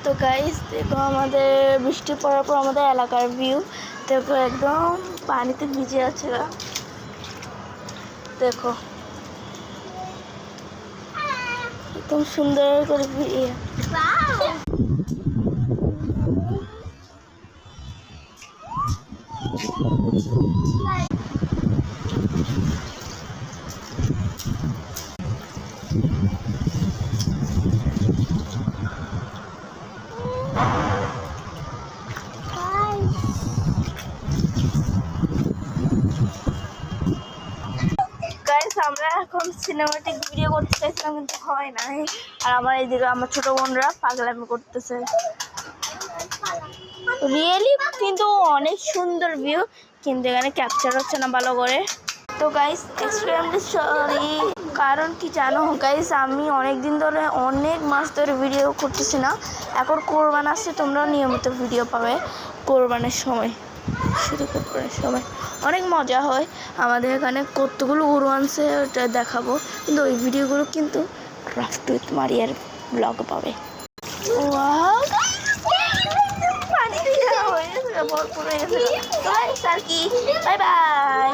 তো গাইস দেখো আমাদের বৃষ্টি পড়ার পর আমাদের এলাকার ভিউ দেখো, একদম পানিতে ভিজে আছে। দেখো একদম সুন্দর করে ভিজে। আমরা এখন সিনেমাটিক ভিডিও করতে চাইছিলাম কিন্তু হয় নাই। আর আমার এইদিকে আমার ছোট বোনরা পাগলামি করতেছে রিয়েলি, কিন্তু অনেক সুন্দর ভিউ, কিন্তু এখানে ক্যাপচার হচ্ছে না ভালো করে। তো গাইস এক্সট্রিমলি সরি, কারণ কি জানো গাইস, আমি অনেক দিন ধরে অনেক মাস ধরে ভিডিও করতেছি না। এখন কোরবান আসছে, তোমরাও নিয়মিত ভিডিও পাবে কোরবানের সময়। শুধু কোরবানের সময় অনেক মজা হয় আমাদের এখানে, কতগুলো গরু আনছে ওটা দেখাবো, কিন্তু ওই ভিডিওগুলো কিন্তু ক্রাফট উইথ মারিয়ার ব্লগ পাবে। পানি হয়ে গেছে, ভরপুর হয়ে গেছে। আর কি, বাই বাই।